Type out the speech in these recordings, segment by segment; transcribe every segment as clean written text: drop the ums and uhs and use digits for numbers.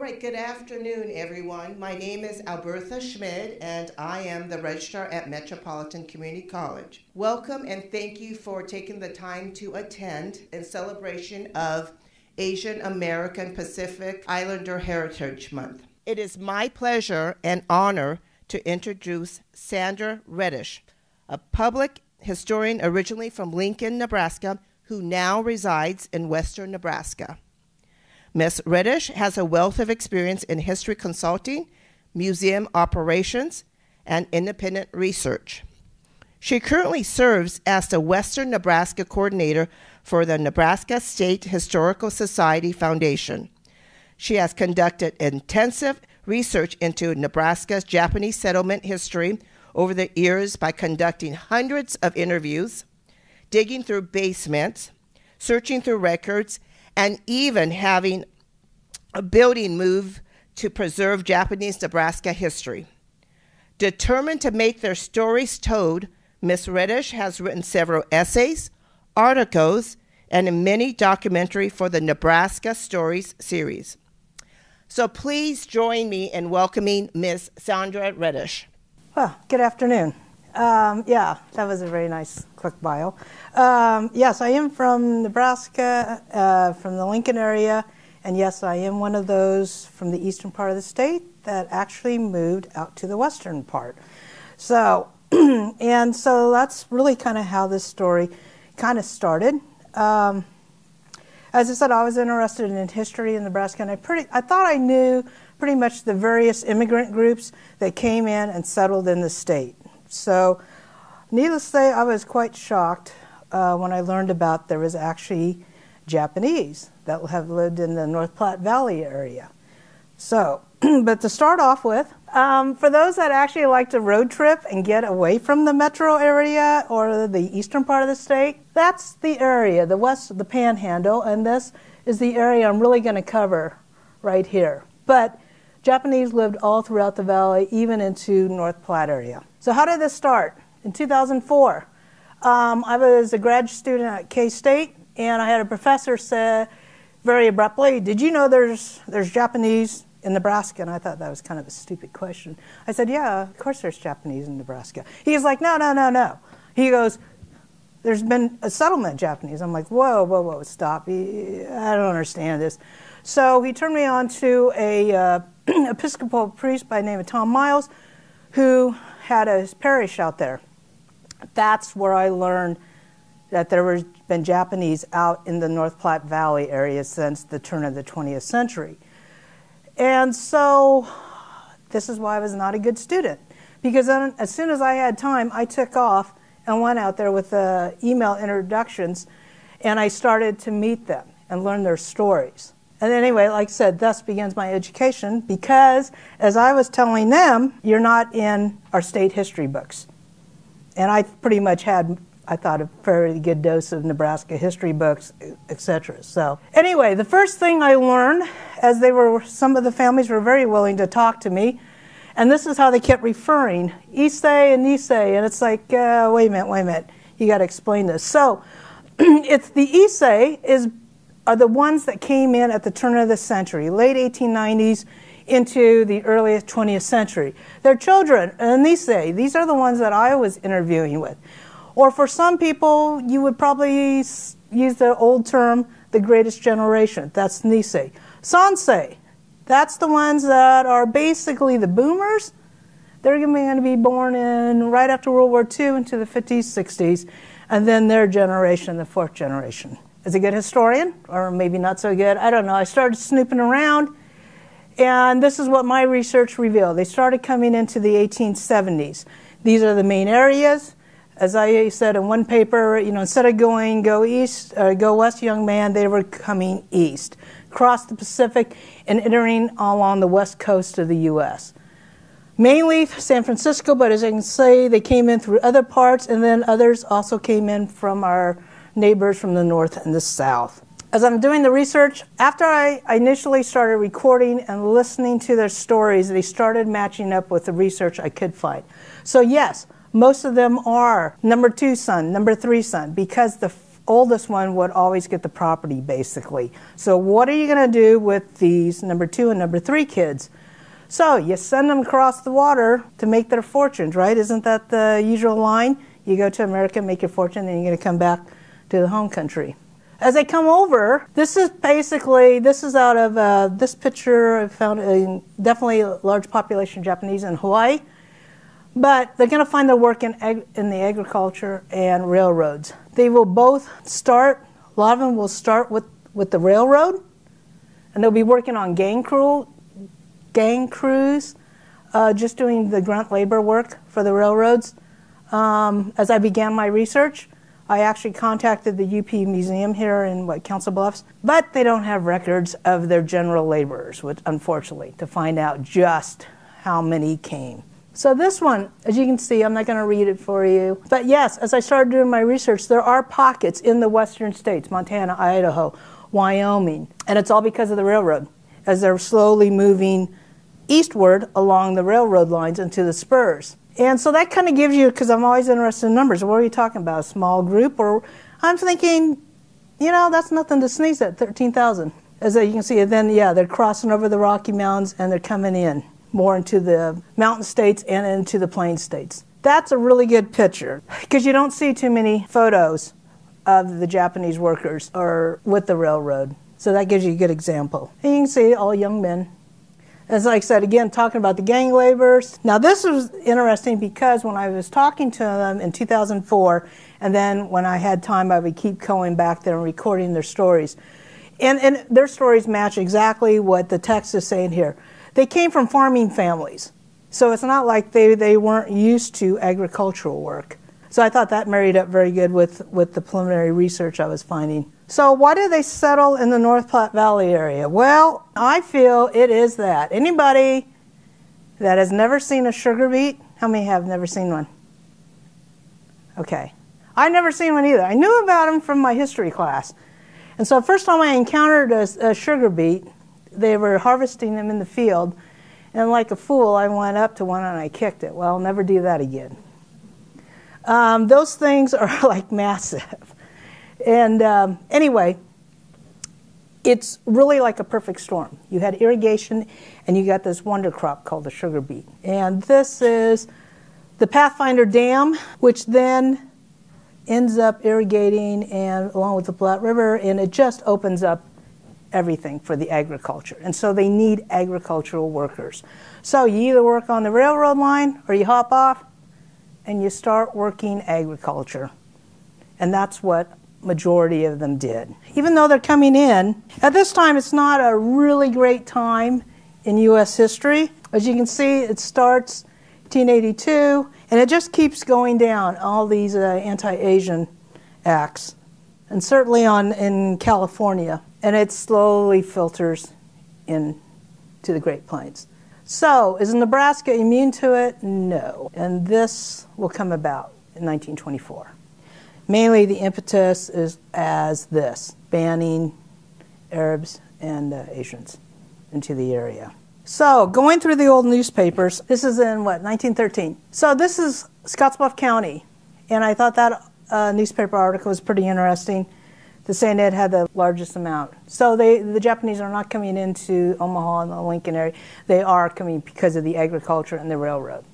right, good afternoon, everyone. My name is Albertha Schmid, and I am the registrar at Metropolitan Community College. Welcome, and thank you for taking the time to attend in celebration of Asian American Pacific Islander Heritage Month. It is my pleasure and honor to introduce Sandra Reddish, a public historian originally from Lincoln, Nebraska, who now resides in western Nebraska. Ms. Reddish has a wealth of experience in history consulting, museum operations, and independent research. She currently serves as the Western Nebraska coordinator for the Nebraska State Historical Society Foundation. She has conducted intensive research into Nebraska's Japanese settlement history over the years by conducting hundreds of interviews, digging through basements, searching through records, and even having a building moved to preserve Japanese Nebraska history. Determined to make their stories told, Ms. Reddish has written several essays, articles, and many documentaries for the Nebraska Stories series. So please join me in welcoming Ms. Sandra Reddish. Well, good afternoon. Yeah, that was a very nice, quick bio. Yes, I am from Nebraska, from the Lincoln area, and yes, I am one of those from the eastern part of the state that actually moved out to the western part. So, and so that's really kind of how this story kind of started. As I said, I was interested in history in Nebraska, and I thought I knew pretty much the various immigrant groups that came in and settled in the state. So, needless to say, I was quite shocked when I learned about there was actually Japanese that have lived in the North Platte Valley area. So, but to start off with, for those that actually like to road trip and get away from the metro area or the eastern part of the state, that's the area, the west, the Panhandle, and this is the area I'm really going to cover right here. But Japanese lived all throughout the valley, even into North Platte area. So how did this start? In 2004, I was a grad student at K-State, and I had a professor say very abruptly, "Did you know there's Japanese in Nebraska?" And I thought that was kind of a stupid question. I said, "Yeah, of course there's Japanese in Nebraska." He's like, no. He goes, "There's been a settlement of Japanese." I'm like, whoa, stop. I don't understand this. So he turned me on to a Episcopal priest by the name of Tom Miles, who had a parish out there. That's where I learned that there was been Japanese out in the North Platte Valley area since the turn of the 20th century. And so this is why I was not a good student, because then, as soon as I had time, I took off and went out there with email introductions, and I started to meet them and learn their stories. And anyway, like I said, thus begins my education, because as I was telling them, you're not in our state history books. And I pretty much had, I thought, a fairly good dose of Nebraska history books, etc. So anyway, the first thing I learned, as some of the families were very willing to talk to me, and this is how they kept referring, Issei and Nisei, and it's like, wait a minute, you got to explain this. So it's the Issei are the ones that came in at the turn of the century, late 1890s into the early 20th century. Their children, and these are the ones that I was interviewing with. Or for some people, you would probably use the old term, the greatest generation. That's Nisei. Sansei, that's the ones that are basically the boomers. They're going to be born in right after World War II into the 50s, 60s, and then their generation, the fourth generation. As a good historian, or maybe not so good, I don't know. I started snooping around, and this is what my research revealed. They started coming into the 1870s. These are the main areas. As I said in one paper, instead of going go west, young man, they were coming east, across the Pacific and entering along the west coast of the U.S. Mainly San Francisco, but as I can say, they came in through other parts, and then others also came in from our neighbors from the north and the south. As I'm doing the research, after I initially started recording and listening to their stories, they started matching up with the research I could find. So yes, most of them are number 2 son, number 3 son, because the oldest one would always get the property, basically. So what are you going to do with these number 2 and number 3 kids? So you send them across the water to make their fortunes, right? Isn't that the usual line? You go to America, make your fortune, then you're going to come back to the home country. As they come over, this is out of this picture. I found definitely a large population of Japanese in Hawaii. But they're going to find their work in the agriculture and railroads. They will both start, a lot of them will start with the railroad, and they'll be working on gang crews, just doing the grunt labor work for the railroads. As I began my research, I actually contacted the UP Museum here in Council Bluffs, but they don't have records of their general laborers, unfortunately, to find out just how many came. So this one, as you can see, I'm not going to read it for you. But yes, as I started doing my research, there are pockets in the western states, Montana, Idaho, Wyoming, and it's all because of the railroad, as they're slowly moving eastward along the railroad lines into the spurs. And so that kind of gives you, because I'm always interested in numbers, what are you talking about, a small group? Or I'm thinking, that's nothing to sneeze at, 13,000. As you can see, and then, they're crossing over the Rocky Mountains and they're coming in more into the mountain states and into the plain states. That's a really good picture because you don't see too many photos of the Japanese workers or with the railroad. So that gives you a good example. And you can see all young men. As I said, again, talking about the gang laborers. Now this was interesting because when I was talking to them in 2004, and then when I had time, I would keep going back there and recording their stories. And their stories match exactly what the text is saying here. They came from farming families, so it's not like they weren't used to agricultural work. So I thought that married up very good with the preliminary research I was finding. So why did they settle in the North Platte Valley area? Well, I feel it is that. Anybody that has never seen a sugar beet? How many have never seen one? Okay. I've never seen one either. I knew about them from my history class. And so the first time I encountered a sugar beet, they were harvesting them in the field, and like a fool, I went up to one and I kicked it. Well, I'll never do that again. Those things are like massive. And anyway, it's really like a perfect storm. You had irrigation, and you got this wonder crop called the sugar beet. And this is the Pathfinder Dam, which then ends up irrigating and along with the Platte River, and it just opens up everything for the agriculture. And so they need agricultural workers. So you either work on the railroad line or you hop off and you start working agriculture. And that's what majority of them did. Even though they're coming in, at this time it's not a really great time in U.S. history. As you can see, it starts 1882 and it just keeps going down, all these anti-Asian acts. And certainly in California. And it slowly filters into the Great Plains. So, is Nebraska immune to it? No. And this will come about in 1924. Mainly the impetus is as this, banning Arabs and Asians into the area. So, going through the old newspapers, this is in, 1913. So this is Scottsbluff County. And I thought that newspaper article was pretty interesting. The saying it had the largest amount. So the Japanese are not coming into Omaha and the Lincoln area. They are coming because of the agriculture and the railroad.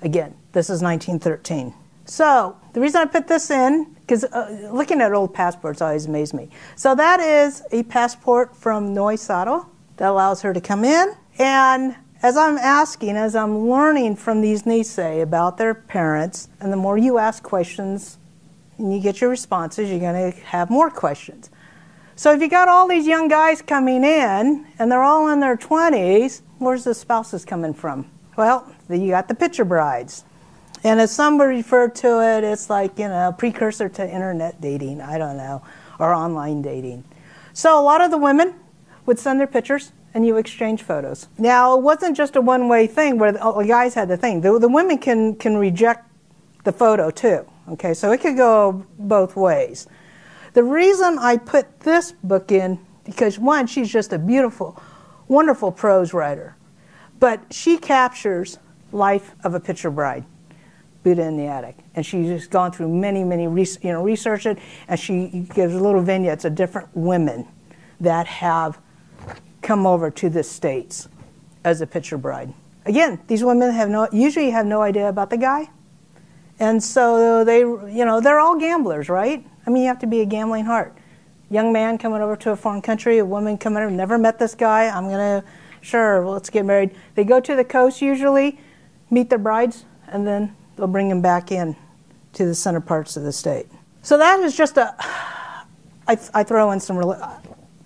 Again, this is 1913. So the reason I put this in, because looking at old passports always amazed me. So that is a passport from Noi Sato that allows her to come in. And as I'm asking, as I'm learning from these Nisei about their parents, and the more you ask questions, and you get your responses, you're going to have more questions. So if you got all these young guys coming in, and they're all in their 20s, where's the spouses coming from? Well, you got the picture brides. And as some would refer to it, it's like, precursor to internet dating, I don't know, or online dating. So a lot of the women would send their pictures, and you exchange photos. Now, it wasn't just a one-way thing where the guys had the thing. The women can reject the photo, too. Okay, so it could go both ways. The reason I put this book in, because one, she's just a beautiful, wonderful prose writer, but she captures life of a picture bride Buddha in the Attic. And she's just gone through many research it, and she gives little vignettes of different women that have come over to the States as a picture bride. Again, these women usually have no idea about the guy. And so they're all gamblers, right? I mean, you have to be a gambling heart. Young man coming over to a foreign country, a woman coming over, never met this guy, sure, let's get married. They go to the coast usually, meet their brides, and then they'll bring them back in to the center parts of the state. So that is just I throw in some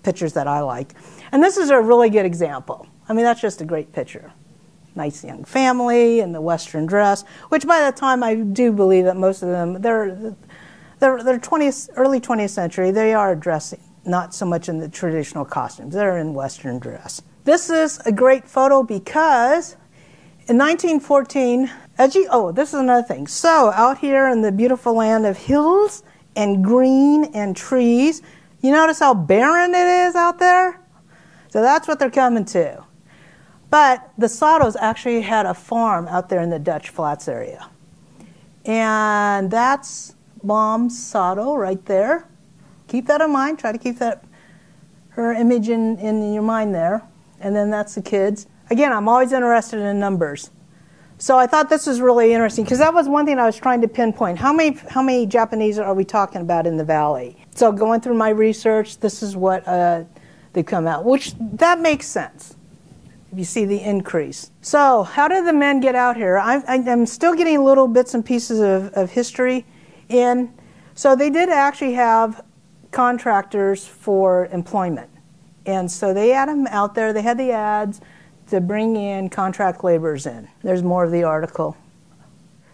pictures that I like. And this is a really good example. I mean, that's just a great picture. Nice young family in the Western dress, which by the time I do believe that most of them, they're early 20th century, they are dressing, not so much in the traditional costumes. They're in Western dress. This is a great photo because in 1914, this is another thing. So out here in the beautiful land of hills and green and trees, you notice how barren it is out there? So that's what they're coming to. But the Sottos actually had a farm out there in the Dutch Flats area. And that's Mom Sotto right there. Keep that in mind. Try to keep her image in your mind there. And then that's the kids. Again, I'm always interested in numbers. So I thought this was really interesting because that was one thing I was trying to pinpoint. How many Japanese are we talking about in the valley? So going through my research, this is what they come out, which that makes sense if you see the increase. So how did the men get out here? I'm still getting little bits and pieces of history in. So they did actually have contractors for employment. And so they had them out there. They had the ads to bring in contract laborers in. There's more of the article.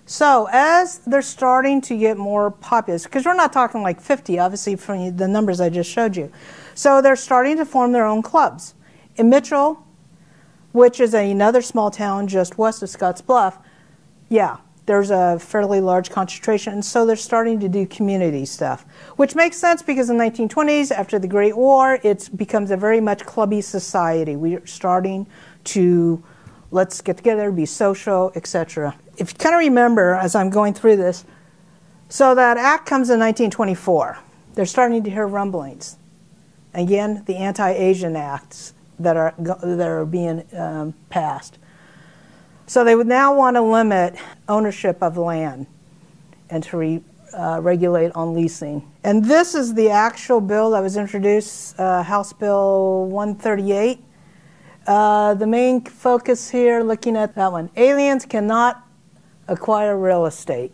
So as they're starting to get more populous, because we're not talking like 50, obviously, from the numbers I just showed you. So they're starting to form their own clubs. In Mitchell, which is another small town just west of Scottsbluff, there's a fairly large concentration, and so they're starting to do community stuff, which makes sense because in the 1920s, after the Great War, it becomes a very much clubby society. We're starting to let's get together, be social, etc. If you kind of remember, as I'm going through this, so that act comes in 1924. They're starting to hear rumblings. Again, the anti-Asian acts that are being passed. So they would now want to limit ownership of land and to regulate on leasing. And this is the actual bill that was introduced, House Bill 138. The main focus here, looking at that one, aliens cannot acquire real estate.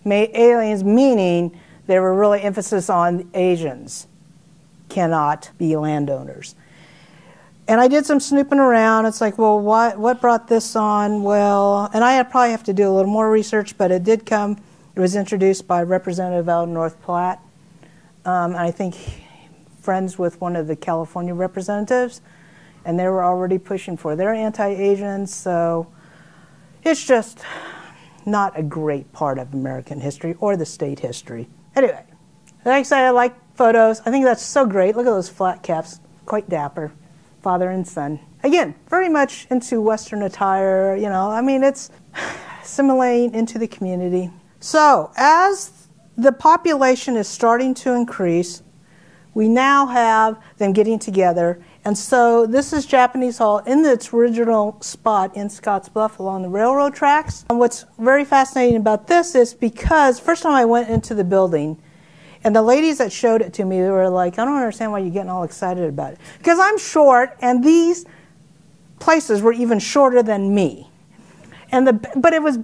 Aliens meaning they were really emphasis on Asians cannot be landowners. And I did some snooping around. It's like, well, what brought this on? Well, and I probably have to do a little more research, but it did come. It was introduced by Representative out of North Platte. And I think friends with one of the California representatives. And they were already pushing for it. They're anti-Asian, so it's just not a great part of American history or the state history. Anyway, like I said, I like photos. I think that's so great. Look at those flat caps, quite dapper. Father and son. Again, very much into Western attire, I mean, it's assimilating into the community. So, as the population is starting to increase, we now have them getting together. And so this is Japanese Hall in its original spot in Scottsbluff along the railroad tracks. And what's very fascinating about this is because first time I went into the building, and the ladies that showed it to me, they were like, I don't understand why you're getting all excited about it. Because I'm short, and these places were even shorter than me. But it was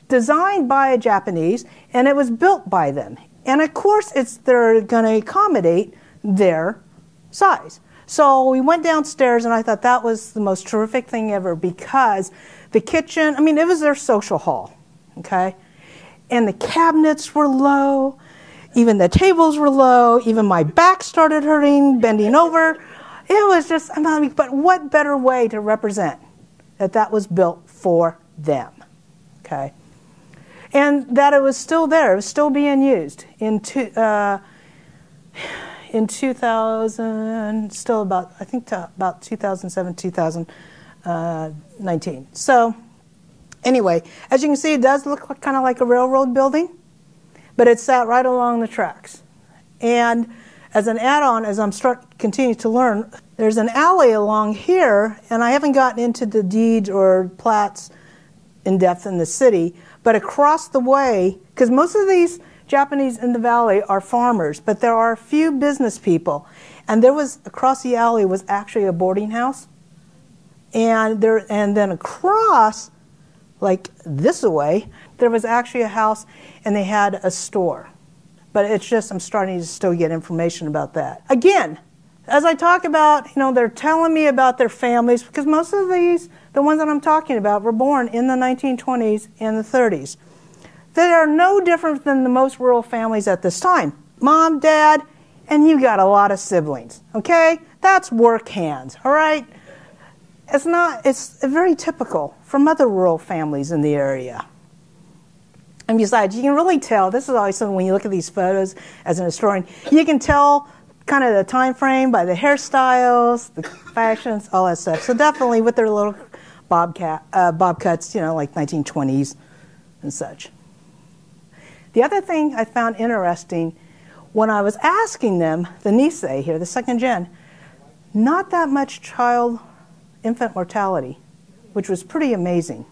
designed by a Japanese, and it was built by them. And of course, they're going to accommodate their size. So we went downstairs, and I thought that was the most terrific thing ever because the kitchen, I mean, it was their social hall, okay? And the cabinets were low. Even the tables were low. Even my back started hurting, bending over. It was just, but what better way to represent that was built for them, okay? And that it was still there. It was still being used in 2000, still about 2007, 2019. So Anyway, as you can see, it does look like, kind of like a railroad building, but it's sat right along the tracks. And as an add-on, as I'm continuing to learn, there's an alley along here, and I haven't gotten into the deeds or plats in depth in the city, but across the way, because most of these Japanese in the valley are farmers, but there are a few business people. And there was, across the alley was actually a boarding house. And then across, like this way, there was actually a house, and they had a store. But it's just, I'm starting to still get information about that. Again, as I talk about, they're telling me about their families, because most of these, the ones that I'm talking about, were born in the 1920s and the 30s. They are no different than the most rural families at this time. Mom, dad, and you got a lot of siblings, okay? That's work hands, all right? It's very typical from other rural families in the area. And besides, you can really tell, this is always something when you look at these photos as an historian, you can tell kind of the time frame by the hairstyles, the fashions, all that stuff. So definitely with their little bob cuts, like 1920s and such. The other thing I found interesting, when I was asking them, the Nisei here, the second gen, not that much infant mortality, which was pretty amazing.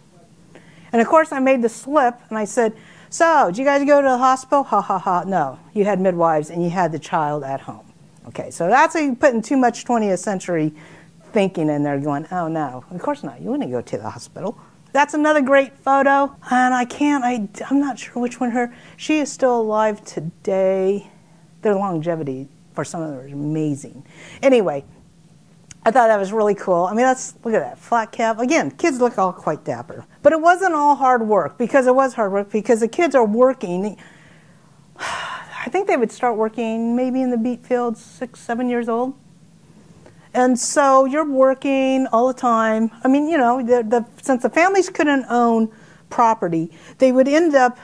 And of course I made the slip and I said, so, did you guys go to the hospital? Ha ha ha, no. You had midwives and you had the child at home. Okay, so that's putting too much 20th century thinking in there going, oh no, of course not, you wouldn't go to the hospital. That's another great photo, and I'm not sure which one she is still alive today. Their longevity for some of them is amazing. Anyway, I thought that was really cool. I mean, look at that, flat cap. Again, kids look all quite dapper. But it wasn't all hard work, because it was hard work, because the kids are working. I think they would start working maybe in the beet fields 6, 7 years old. And so you're working all the time. I mean, since the families couldn't own property, they would end up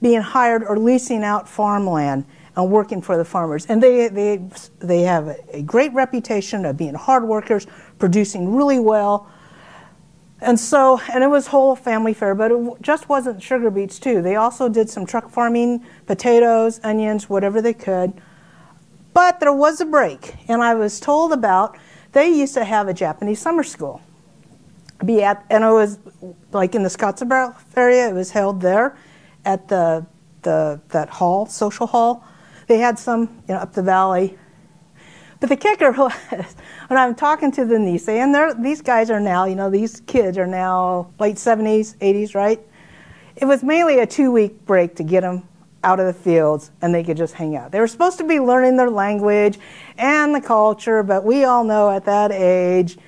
being hired or leasing out farmland and working for the farmers. And they have a great reputation of being hard workers, producing really well. And it was whole family fare, but it just wasn't sugar beets too. They also did some truck farming, potatoes, onions, whatever they could. But there was a break, and I was told they used to have a Japanese summer school. And it was like in the Scottsboro area. It was held there at that hall, social hall. They had some, up the valley. But the kicker was, when I'm talking to the Nisei, and these guys are now, these kids are now late 70s, 80s, right? It was mainly a 2-week break to get them out of the fields, and they could just hang out. They were supposed to be learning their language and the culture, but we all know at that age,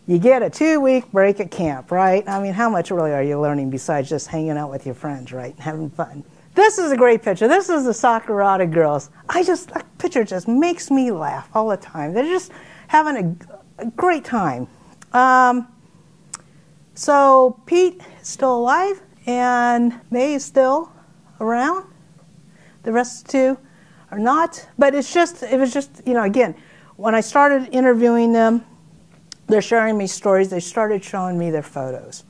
you get a 2-week break at camp, right? I mean, how much really are you learning besides just hanging out with your friends, right, and having fun? This is a great picture. This is the Sakurada girls. That picture just makes me laugh all the time. They're just having a great time. So Pete is still alive, and May is still around. The rest two are not. But it was just, again, when I started interviewing them, they're sharing me stories. They started showing me their photos.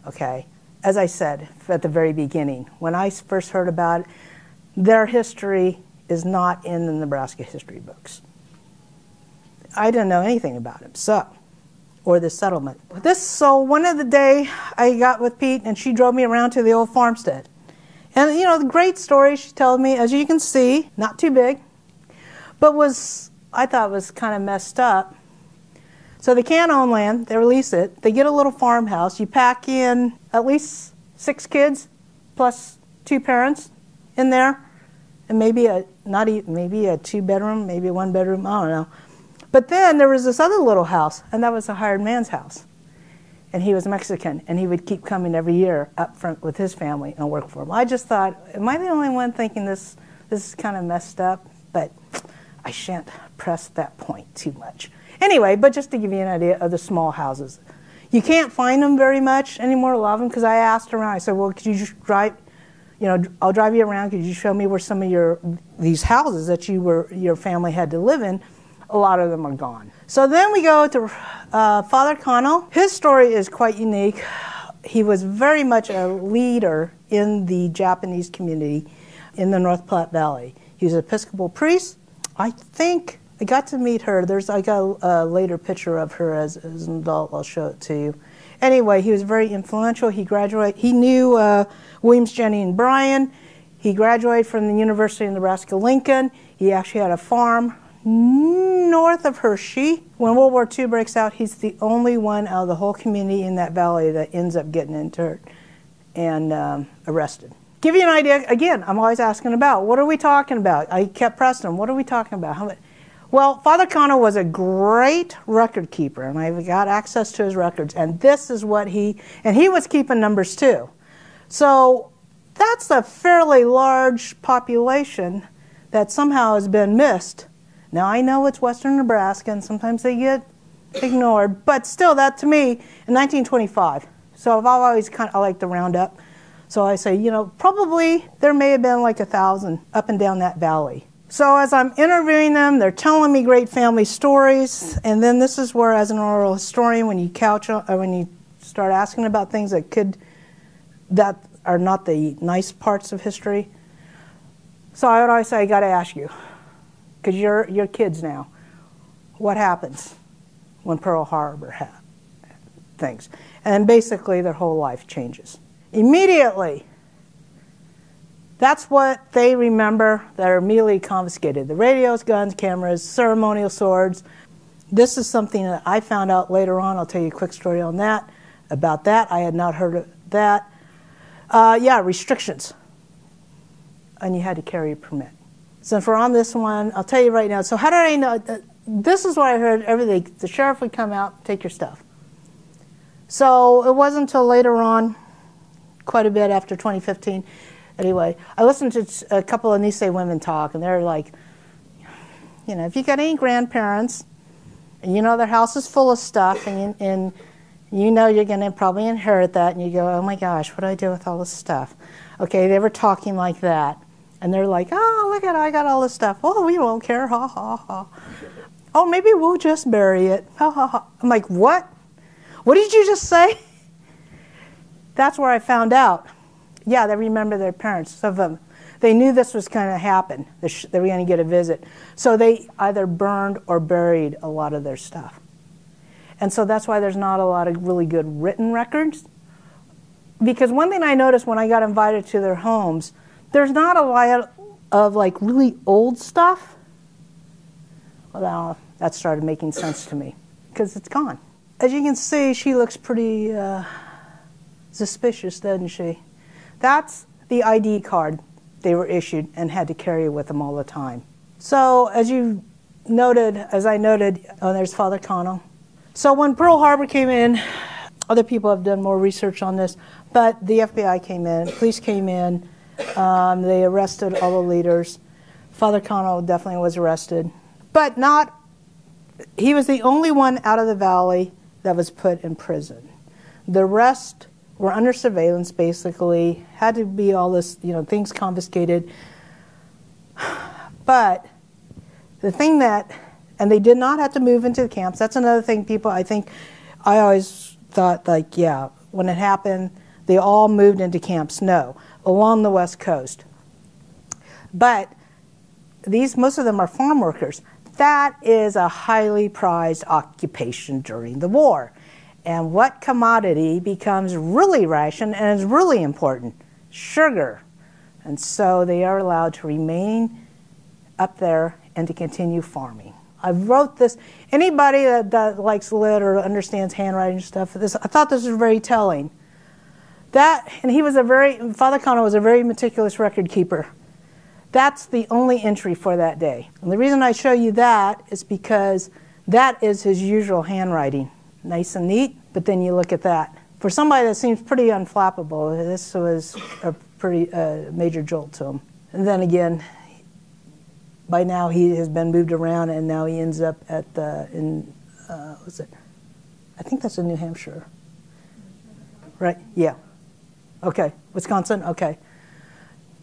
Okay. As I said at the very beginning, when I first heard about it, their history is not in the Nebraska history books. I didn't know anything about him, or the settlement. So one of the day I got with Pete, and she drove me around to the old farmstead. And, the great story she told me, as you can see, not too big, but I thought was kind of messed up. So they can't own land, they release it, they get a little farmhouse, you pack in at least 6 kids, plus 2 parents in there, and maybe a 2-bedroom, maybe a 1-bedroom, I don't know. But then there was this other little house, and that was a hired man's house. And he was Mexican, and he would keep coming every year up front with his family and work for him. I just thought, am I the only one thinking this is kind of messed up? But I shan't press that point too much. Anyway, but just to give you an idea of the small houses. You can't find them very much anymore, a lot of them, because I asked around. I said, well, could you just drive, I'll drive you around. Could you show me where some of these houses that your family had to live in? A lot of them are gone. So then we go to Father Cano. His story is quite unique. he was very much a leader in the Japanese community in the North Platte Valley. He was an Episcopal priest. I think I got to meet her. I got a later picture of her as an adult. I'll show it to you. Anyway, he was very influential. He graduated. He knew Williams, Jenny, and Brian. He graduated from the University of Nebraska-Lincoln. He actually had a farm north of Hershey. When World War II breaks out, he's the only one out of the whole community in that valley that ends up getting interned and arrested. Give you an idea, again, I'm always asking about, what are we talking about? I kept pressing him, what are we talking about? Well, Father Cano was a great record keeper, and I got access to his records, and this is what he was keeping numbers too. So that's a fairly large population that somehow has been missed. Now, I know it's western Nebraska, and sometimes they get ignored, but still, that to me, in 1925, so I've always I like to round up. So I say, probably there may have been like 1,000 up and down that valley. So as I'm interviewing them, they're telling me great family stories, and then this is where, as an oral historian, when you start asking about things that are not the nice parts of history. So I would always say, I got to ask you, because you're kids now, what happens when Pearl Harbor had things? And basically their whole life changes. Immediately, that's what they remember that are immediately confiscated. The radios, guns, cameras, ceremonial swords. This is something that I found out later on. I'll tell you a quick story on that. About that, I had not heard of that. Restrictions. And you had to carry a permit. So for on this one, I'll tell you right now. So how did I know? This is what I heard everything. The sheriff would come out, take your stuff. So it wasn't until later on, quite a bit after 2015. Anyway, I listened to a couple of Nisei women talk, and they're like, if you got any grandparents, and their house is full of stuff, and you're going to probably inherit that, and you go, oh my gosh, what do I do with all this stuff? Okay, they were talking like that, and they're like, oh, look at it, I got all this stuff. Oh, we won't care, ha, ha, ha. Oh, maybe we'll just bury it, ha, ha, ha. I'm like, what? What did you just say? That's where I found out. Yeah, they remember their parents, some of them. They knew this was going to happen. They were going to get a visit. So they either burned or buried a lot of their stuff. And so that's why there's not a lot of really good written records. Because one thing I noticed when I got invited to their homes, there's not a lot of really old stuff. Well, that started making sense to me because it's gone. As you can see, she looks pretty suspicious, doesn't she? That's the ID card they were issued and had to carry with them all the time. So as I noted, there's Father Cano. So when Pearl Harbor came in, other people have done more research on this, but the FBI came in, police came in, they arrested all the leaders. Father Cano definitely was arrested, but he was the only one out of the valley that was put in prison. The rest were under surveillance, basically, had to be all this, things confiscated. But the thing and they did not have to move into the camps. That's another thing I always thought, when it happened, they all moved into camps. No, along the West Coast. But most of them are farm workers. That is a highly prized occupation during the war. And what commodity becomes really rationed and is really important? Sugar. And so they are allowed to remain up there and to continue farming. I wrote this. Anybody that likes lit or understands handwriting stuff, I thought this was very telling. Father Cano was a very meticulous record keeper. That's the only entry for that day. And the reason I show you that is because that is his usual handwriting. Nice and neat, but then you look at that. For somebody that seems pretty unflappable, this was a pretty major jolt to him. And then again, by now he has been moved around, and now he ends up I think that's in New Hampshire. Right, yeah. Okay, Wisconsin, okay.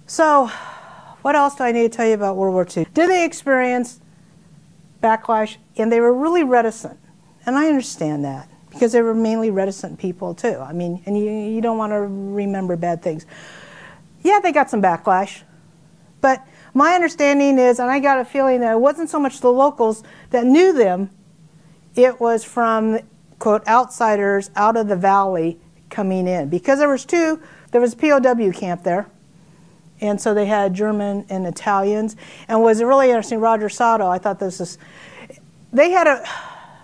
So, what else do I need to tell you about World War II? Did they experience backlash? And they were really reticent. And I understand that. because they were mainly reticent people too. I mean, and you don't want to remember bad things. Yeah, they got some backlash, but my understanding is, and I got a feeling that it wasn't so much the locals that knew them, it was from, quote, outsiders out of the valley coming in. Because there was a POW camp there, and so they had German and Italians. And was really interesting, Roger Sato, I thought this was,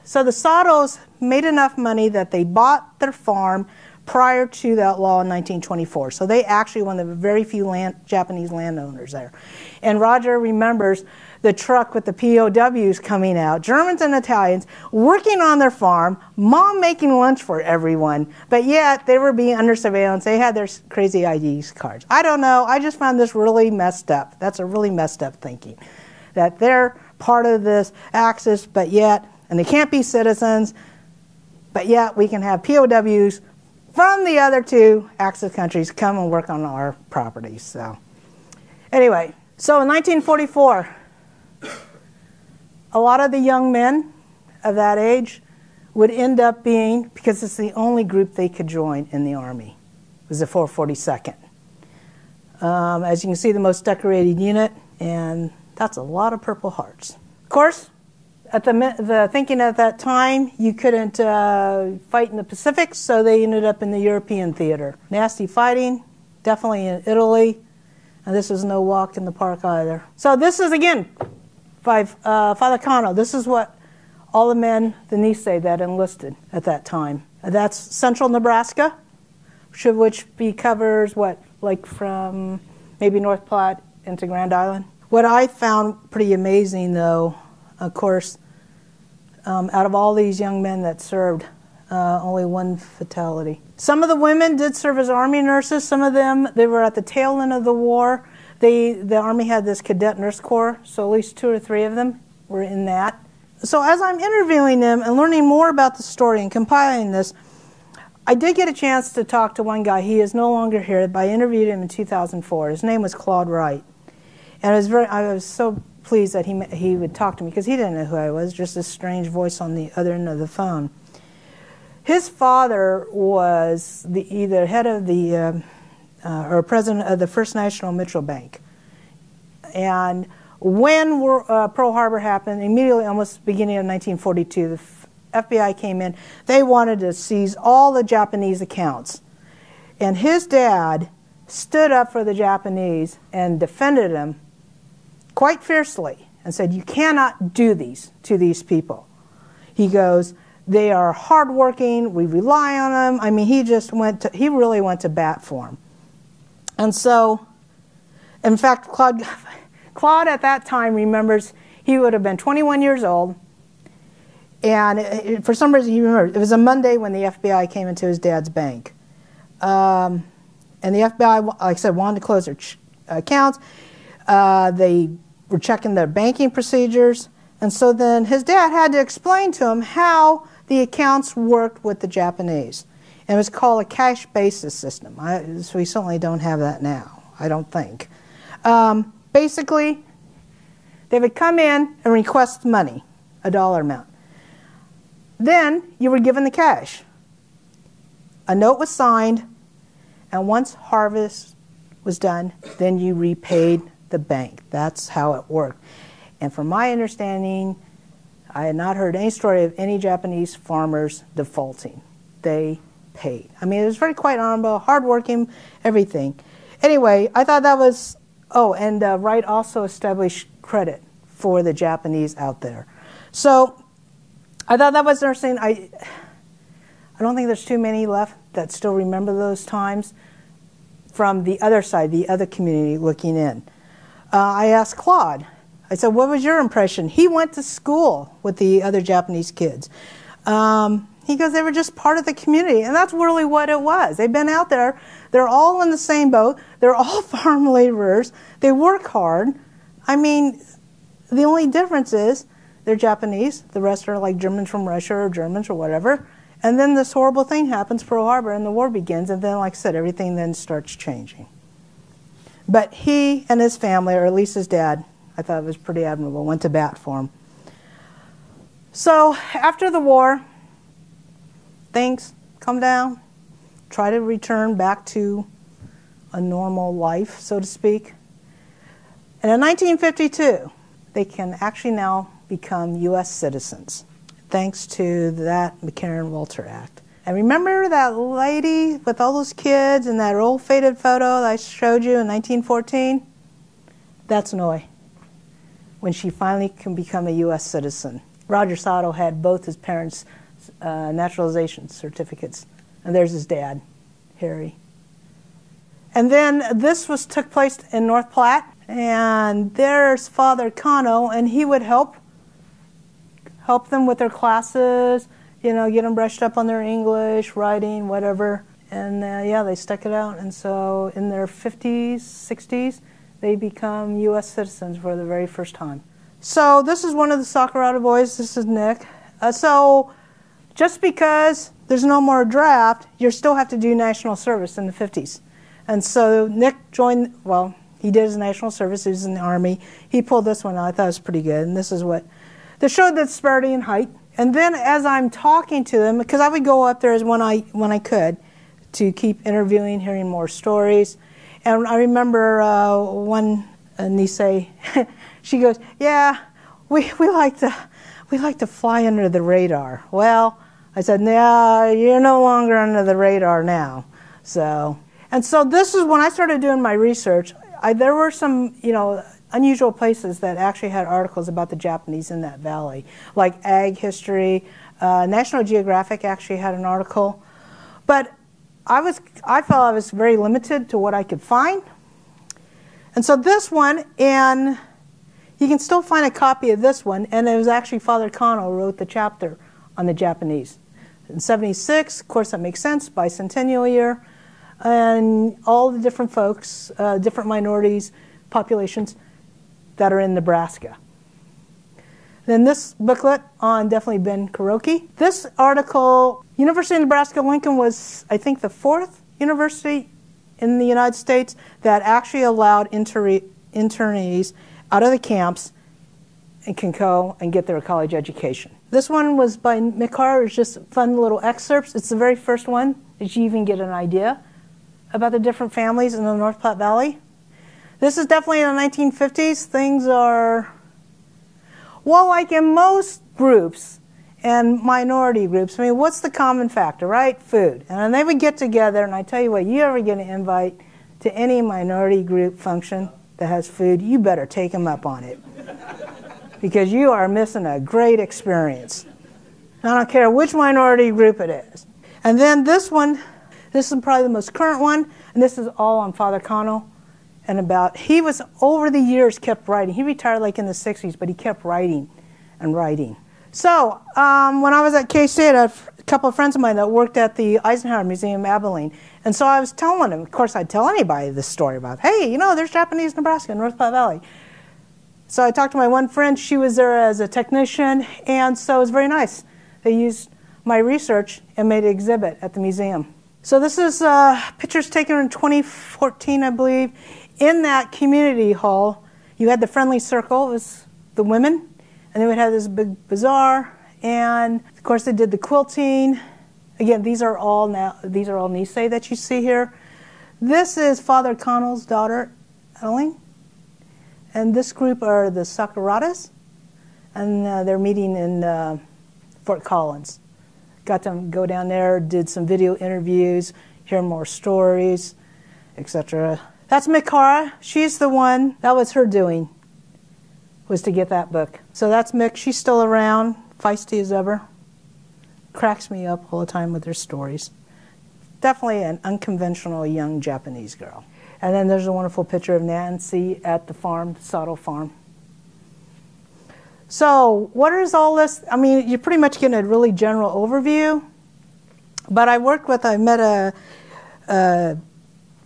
so the Satos made enough money that they bought their farm prior to that law in 1924. So they actually one of the very few Japanese landowners there. And Roger remembers the truck with the POWs coming out, Germans and Italians, working on their farm, mom making lunch for everyone, but yet they were being under surveillance. They had their crazy ID cards. I don't know. I just found this really messed up. That's a really messed up thinking, that they're part of this axis, but yet, and they can't be citizens, but yet we can have POWs from the other two Axis countries come and work on our properties. So anyway, so in 1944, a lot of the young men of that age would end up being, because it's the only group they could join in the Army, was the 442nd. As you can see, the most decorated unit, and that's a lot of Purple Hearts. Of course, at the thinking at that time, you couldn't fight in the Pacific, so they ended up in the European theater. Nasty fighting, definitely in Italy, and this was no walk in the park either. So this is, again, by Father Kano. This is what all the men, the Nisei, that enlisted at that time. That's central Nebraska, which covers what, like from maybe North Platte into Grand Island. What I found pretty amazing, though, of course, out of all these young men that served, only one fatality. Some of the women did serve as Army nurses. Some of them, they were at the tail end of the war. The Army had this cadet nurse corps, so at least 2 or 3 of them were in that. So as I'm interviewing them and learning more about the story and compiling this, I did get a chance to talk to one guy. He is no longer here, but I interviewed him in 2004. His name was Claude Wright. And I was so pleased that he would talk to me, because he didn't know who I was, just a strange voice on the other end of the phone. His father was either head of the, or president of the First National Mutual Bank. And when Pearl Harbor happened, immediately, almost beginning of 1942, the FBI came in. They wanted to seize all the Japanese accounts. And his dad stood up for the Japanese and defended them quite fiercely and said, you cannot do these to these people. He goes, they are hardworking, we rely on them. I mean, he really went to bat for them. And so, in fact, Claude at that time remembers he would have been 21 years old, and for some reason he remembers, it was a Monday when the FBI came into his dad's bank. And the FBI, like I said, wanted to close their accounts. They were checking their banking procedures, and so then his dad had to explain to him how the accounts worked with the Japanese. And it was called a cash basis system. So we certainly don't have that now, I don't think. Basically, they would come in and request money, a dollar amount. Then you were given the cash. A note was signed, and once harvest was done, then you repaid the bank. That's how it worked. And from my understanding, I had not heard any story of any Japanese farmers defaulting. They paid. I mean, it was very quite honorable, hardworking, everything. Anyway, I thought that was, and Wright also established credit for the Japanese out there. So I thought that was interesting. I don't think there's too many left that still remember those times from the other side, the other community looking in. I asked Claude, I said, what was your impression? He went to school with the other Japanese kids. He goes, they were just part of the community, and that's really what it was. They've been out there. They're all in the same boat. They're all farm laborers. They work hard. I mean, the only difference is they're Japanese. The rest are like Germans from Russia or Germans or whatever. And then this horrible thing happens, Pearl Harbor, and the war begins, and then, like I said, everything then starts changing. But he and his family, or at least his dad, I thought it was pretty admirable, went to bat for him. So after the war, things come down, try to return back to a normal life, so to speak. And in 1952, they can actually now become U.S. citizens, thanks to that McCarran-Walter Act. And remember that lady with all those kids and that old faded photo that I showed you in 1914? That's Noe, when she finally can become a U.S. citizen. Roger Sato had both his parents' naturalization certificates, and there's his dad, Harry. And then this took place in North Platte, and there's Father Cano, and he would help them with their classes, you know, get them brushed up on their English, writing, whatever. And yeah, they stuck it out. And so in their 50s, 60s, they become U.S. citizens for the very first time. So this is one of the Sakurada boys. This is Nick. So just because there's no more draft, you still have to do national service in the 50s. And so Nick joined, well, he did his national service. He was in the Army. He pulled this one out. I thought it was pretty good. And this is what, they showed the disparity in height. And then as I'm talking to them, because I would go up there as when I could to keep interviewing, hearing more stories. And I remember one Nisei, she goes, yeah, we like to fly under the radar. Well, I said, no, you're no longer under the radar now. And so this is when I started doing my research. There were some, you know, unusual places that actually had articles about the Japanese in that valley, like Ag History. National Geographic actually had an article. But I felt I was very limited to what I could find. And so this one, and you can still find a copy of this one, and it was actually Father Kano who wrote the chapter on the Japanese. In 76, of course that makes sense, bicentennial year, and all the different folks, different minorities, populations that are in Nebraska. Then this booklet on definitely Ben Kuroki. This article, University of Nebraska-Lincoln was, I think, the 4th university in the United States that actually allowed internees out of the camps and can go and get their college education. This one was by Mikar. It's just fun little excerpts. It's the very first one that you even get an idea about the different families in the North Platte Valley. This is definitely in the 1950s. Things are, well, like in most groups and minority groups, I mean, what's the common factor, right? Food. And they would get together, and I tell you what, you ever get an invite to any minority group function that has food, you better take them up on it. Because you are missing a great experience. I don't care which minority group it is. And then this one, this is probably the most current one, and this is all on Father Kano. And about, he was, over the years, kept writing. He retired like in the 60s, but he kept writing and writing. So, when I was at K-State, I had a couple of friends of mine that worked at the Eisenhower Museum, Abilene. And so I was telling them, of course I'd tell anybody this story about, hey, you know, there's Japanese in Nebraska, North Platte Valley. So I talked to my one friend, she was there as a technician, and so it was very nice. They used my research and made an exhibit at the museum. So this is pictures taken in 2014, I believe. In that community hall, you had the friendly circle, it was the women, and they would have this big bazaar, and of course they did the quilting. Again, these are all Nisei that you see here. This is Father Connell's daughter, Adeline, and this group are the Sakuradas, and they're meeting in Fort Collins. Got to go down there, did some video interviews, hear more stories, etc. That's Mikara. She's the one, that was her doing, was to get that book. So that's Mick. She's still around, feisty as ever. Cracks me up all the time with her stories. Definitely an unconventional young Japanese girl. And then there's a wonderful picture of Nancy at the farm, Sato Farm. So what is all this? I mean, you're pretty much getting a really general overview. But I met a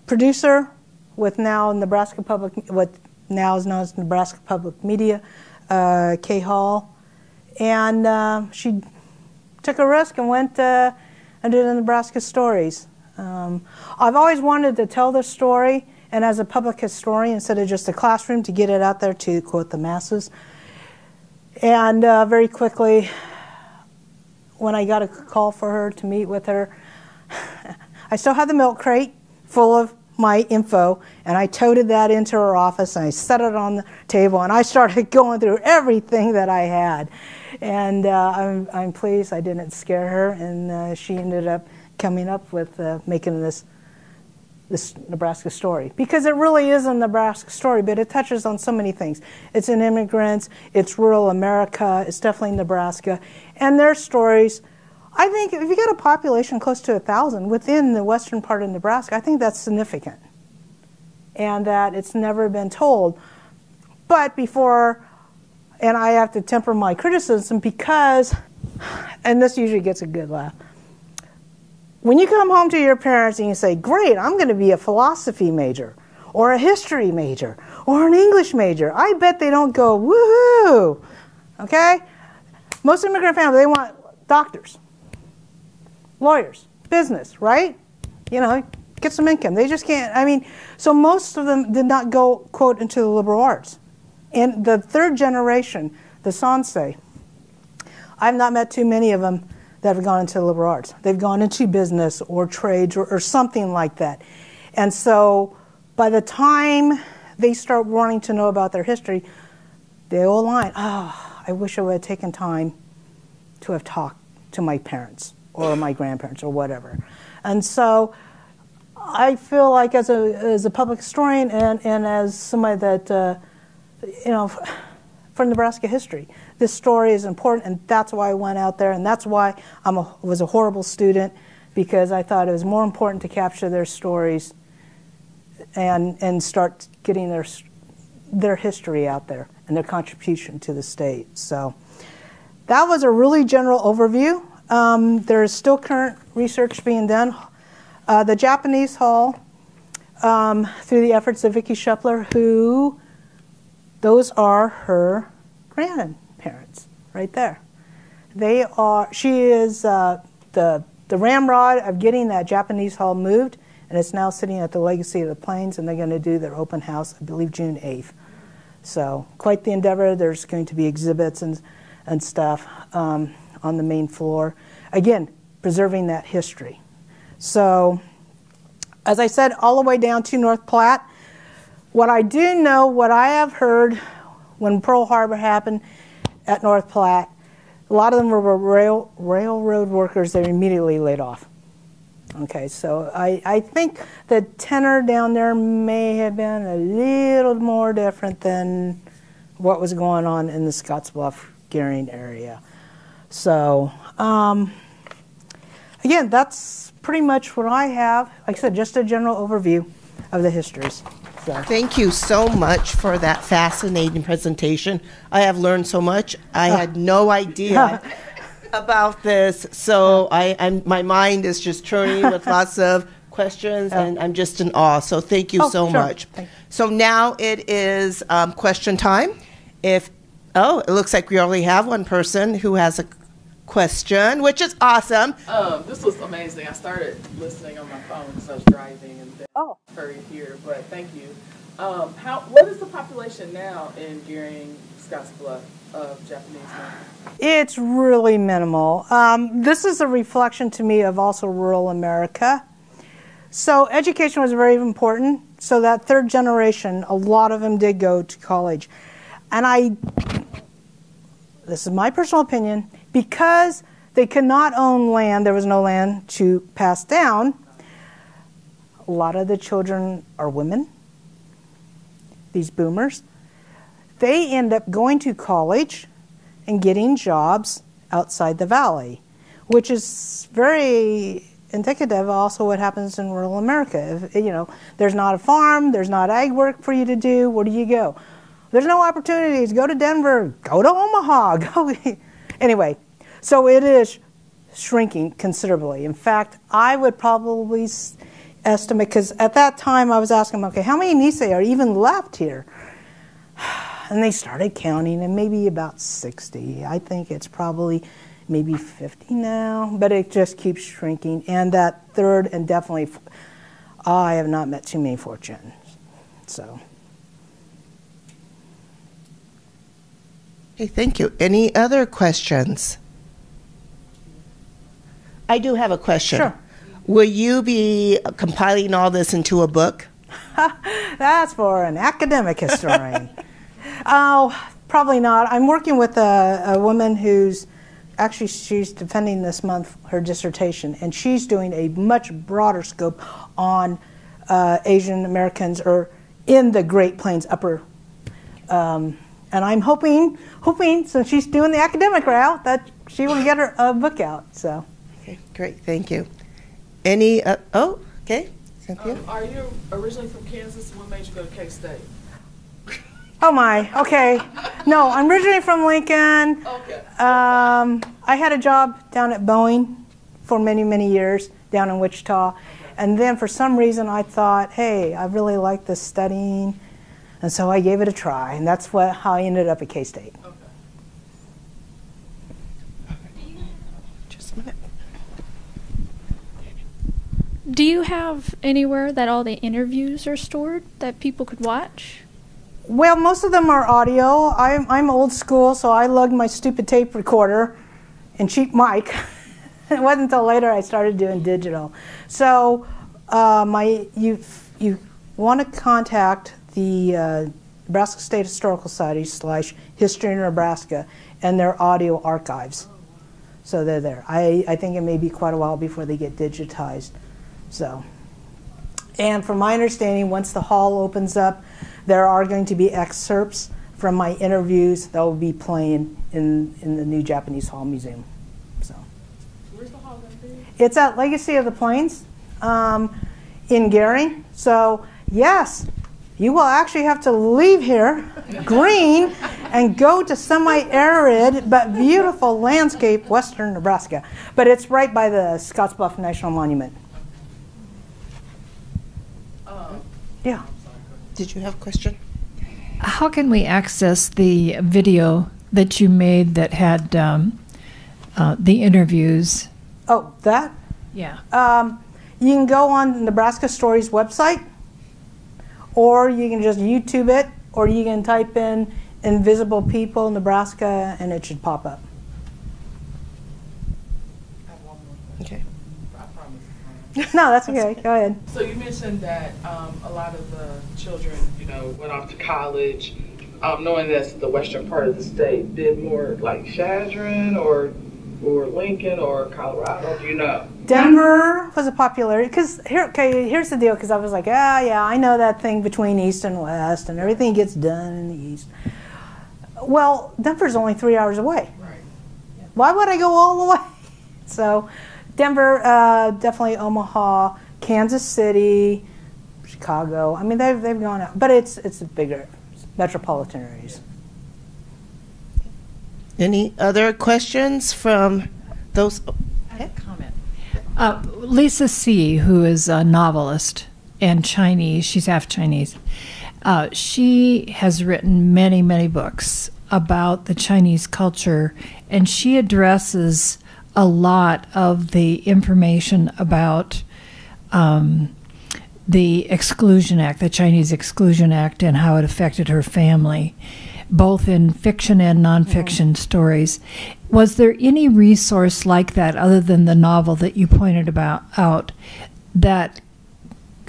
producer with now Nebraska Public, what now is known as Nebraska Public Media, Kay Hall. And she took a risk and went and did the Nebraska Stories. I've always wanted to tell this story, and as a public historian, instead of just a classroom, to get it out there to, quote, the masses. And very quickly, when I got a call for her to meet with her, I still had the milk crate full of my info, and I toted that into her office, and I set it on the table, and I started going through everything that I had. And I'm pleased I didn't scare her, and she ended up coming up with making this Nebraska story, because it really is a Nebraska story, but it touches on so many things. It's in immigrants, it's rural America, it's definitely Nebraska, and their stories. I think if you get a population close to 1,000 within the western part of Nebraska, I think that's significant, and that it's never been told. But before, and I have to temper my criticism because, and this usually gets a good laugh, when you come home to your parents and you say, great, I'm going to be a philosophy major, or a history major, or an English major, I bet they don't go, woohoo, okay? Most immigrant families, they want doctors, lawyers, business, right? You know, get some income. They just can't, I mean, so most of them did not go, quote, into the liberal arts. And the third generation, the Sansei, I've not met too many of them that have gone into the liberal arts. They've gone into business or trades or something like that. And so by the time they start wanting to know about their history, they all line, oh, I wish I would have taken time to have talked to my parents or my grandparents or whatever. And so I feel like as a public historian and as somebody that, you know, for Nebraska history, this story is important, and that's why I went out there, and that's why I was a horrible student, because I thought it was more important to capture their stories and start getting their history out there and their contribution to the state. So that was a really general overview. There is still current research being done. The Japanese Hall, through the efforts of Vicki Schepler, who, those are her grandparents right there. They are, she is the ramrod of getting that Japanese Hall moved, and it's now sitting at the Legacy of the Plains, and they're going to do their open house, I believe, June 8th. So quite the endeavor. There's going to be exhibits and stuff on the main floor. Again, preserving that history. So, as I said, all the way down to North Platte. What I do know, what I have heard when Pearl Harbor happened at North Platte, a lot of them were railroad workers that were immediately laid off. Okay, so I think the tenor down there may have been a little more different than what was going on in the Scottsbluff, Gering area. So, again, that's pretty much what I have. Like I said, just a general overview of the histories. So. Thank you so much for that fascinating presentation. I have learned so much. I had no idea about this, so my mind is just churning with lots of questions, and I'm just in awe. So thank you so much. So now it is question time. It looks like we only have one person who has a question, which is awesome. This was amazing. I started listening on my phone because I was driving and then hurried here, but thank you. What is the population now in Gering, Scottsbluff of Japanese Americans? It's really minimal. This is a reflection to me of also rural America. So education was very important. So that third generation, a lot of them did go to college. And this is my personal opinion, because they could not own land, there was no land to pass down, a lot of the children are women, these boomers. They end up going to college and getting jobs outside the valley, which is very indicative also what happens in rural America. If, there's not a farm, there's not ag work for you to do, where do you go? There's no opportunities. Go to Denver, go to Omaha. Anyway, so it is shrinking considerably. In fact, I would probably estimate, because at that time I was asking them, okay, how many Nisei are even left here? And they started counting, and maybe about 60. I think it's probably maybe 50 now, but it just keeps shrinking. And that third, and definitely, I have not met too many fortunes. So. Okay, thank you. Any other questions? I do have a question. Sure. Will you be compiling all this into a book? That's for an academic historian. Oh, probably not. I'm working with a woman who's actually, she's defending this month her dissertation, and she's doing a much broader scope on Asian Americans or in the Great Plains upper. And I'm hoping, since she's doing the academic route, that she will get her book out. So. Okay, great. Thank you. Any? Oh, okay. Cynthia? Are you originally from Kansas? What made you go to K-State? Oh my, okay. No, I'm originally from Lincoln. Okay. I had a job down at Boeing for many, many years down in Wichita. And then for some reason I thought, hey, I really like this studying. And so I gave it a try. And that's how I ended up at K-State. Okay. Just a minute. Do you have anywhere that all the interviews are stored that people could watch? Well, most of them are audio. I'm old school, so I lugged my stupid tape recorder and cheap mic. It wasn't until later I started doing digital. So you want to contact the Nebraska State Historical Society / History in Nebraska and their audio archives. So they're there. I think it may be quite a while before they get digitized. So, and from my understanding, once the hall opens up, there are going to be excerpts from my interviews that will be playing in the new Japanese Hall Museum. So, Where's the hall going to be? it's at Legacy of the Plains in Gering. So, yes, you will actually have to leave here, green, and go to semi-arid but beautiful landscape, western Nebraska. But it's right by the Scottsbluff National Monument. Yeah. Did you have a question? How can we access the video that you made that had the interviews? Oh, that? Yeah. You can go on Nebraska Stories website, or you can just YouTube it, or you can type in Invisible People Nebraska and it should pop up. I have one more question. Okay. I promise. No, that's okay. Go ahead. So you mentioned that a lot of the children, went off to college, knowing that's the western part of the state. Did more like Chadron or Lincoln or Colorado? Do you know? Denver was a popularity because here's the deal. Because I was like, yeah, I know that thing between east and west, and everything gets done in the east. Well, Denver's only 3 hours away. Right. Why would I go all the way? So, Denver, definitely Omaha, Kansas City, Chicago. I mean, they've gone out, but it's bigger metropolitan areas. Any other questions from those? I have a comment. Lisa C., who is a novelist and Chinese, she's half Chinese, she has written many, many books about the Chinese culture, and she addresses a lot of the information about the Exclusion Act, the Chinese Exclusion Act, and how it affected her family, both in fiction and nonfiction stories. Was there any resource like that other than the novel that you pointed out that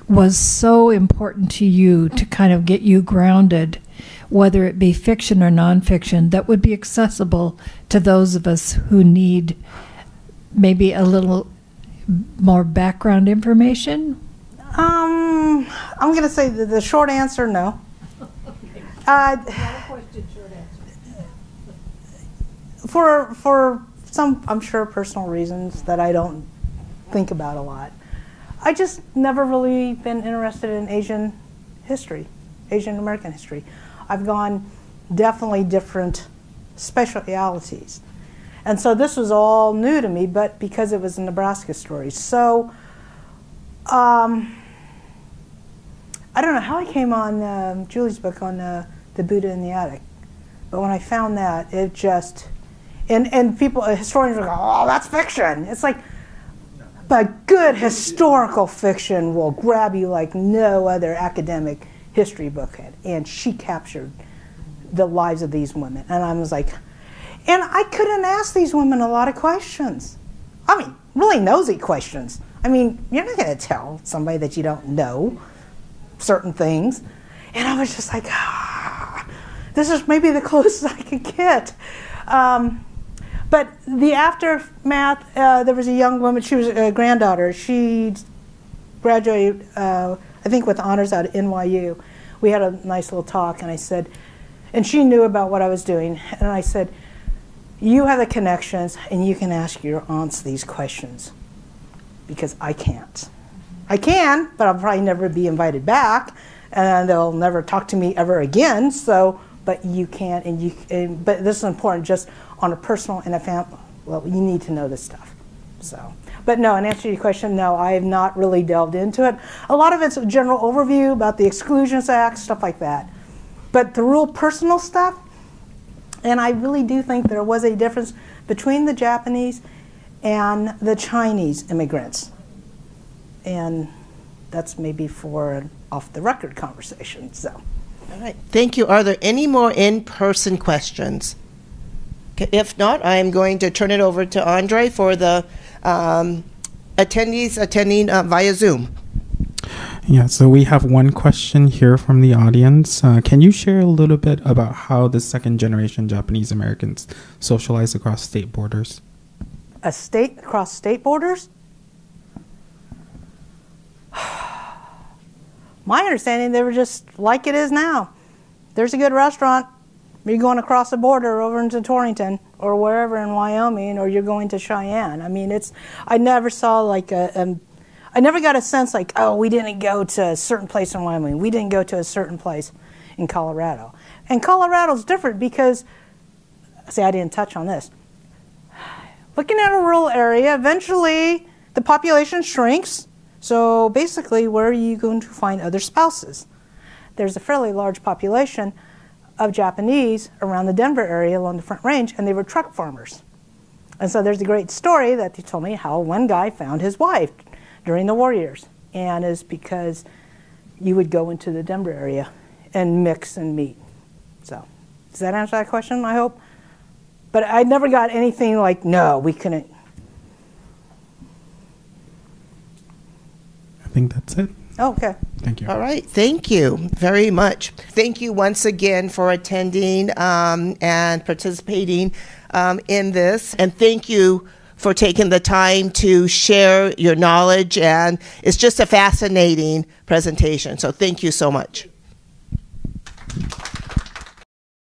was so important to you to kind of get you grounded, whether it be fiction or nonfiction, that would be accessible to those of us who need maybe a little more background information? I'm going to say the short answer, no. For some, I'm sure, personal reasons that I don't think about a lot. I just never really been interested in Asian history, Asian American history. I've gone definitely different specialities. And so this was all new to me, but because it was a Nebraska story. So I don't know how I came on Julie's book on the Buddha in the Attic. But when I found that, it just, and people, historians will go, oh, that's fiction. It's like, but good historical fiction will grab you like no other academic history book had. And she captured the lives of these women. And I was like, and I couldn't ask these women a lot of questions. I mean, really nosy questions. I mean, you're not going to tell somebody that you don't know certain things. And I was just like, this is maybe the closest I could get. But the aftermath, there was a young woman, she was a granddaughter. She graduated, I think, with honors out of NYU. We had a nice little talk, and I said, and she knew about what I was doing, and I said, you have the connections, and you can ask your aunts these questions, because I can't. I can, but I'll probably never be invited back, and they'll never talk to me ever again. So, but you can, but this is important, just on a personal and a family. Well, you need to know this stuff. So, but no, in answer to your question, no, I have not really delved into it. A lot of it's a general overview about the Exclusions Act, stuff like that. But the real personal stuff, and I really do think there was a difference between the Japanese and the Chinese immigrants. And that's maybe for an off-the-record conversation. So, all right, thank you. Are there any more in-person questions? Okay, if not, I am going to turn it over to Andre for the attendees attending via Zoom. Yeah, so we have one question here from the audience. Can you share a little bit about how the second-generation Japanese Americans socialize across state borders? Across state borders? My understanding, they were just like it is now. There's a good restaurant. You're going across the border over into Torrington or wherever in Wyoming, or you're going to Cheyenne. I mean, I never saw like I never got a sense like, oh, we didn't go to a certain place in Wyoming. We didn't go to a certain place in Colorado. And Colorado's different because, see, I didn't touch on this. Looking at a rural area, eventually the population shrinks. So basically, where are you going to find other spouses? There's a fairly large population of Japanese around the Denver area along the Front Range, and they were truck farmers. And so there's a great story that he told me how one guy found his wife during the war years, and it's because you would go into the Denver area and mix and meet. So does that answer that question, I hope? But I never got anything like, no, we couldn't. I think that's it. Oh, okay. Thank you. All right. Thank you very much. Thank you once again for attending and participating in this. And thank you for taking the time to share your knowledge. And it's just a fascinating presentation. So thank you so much.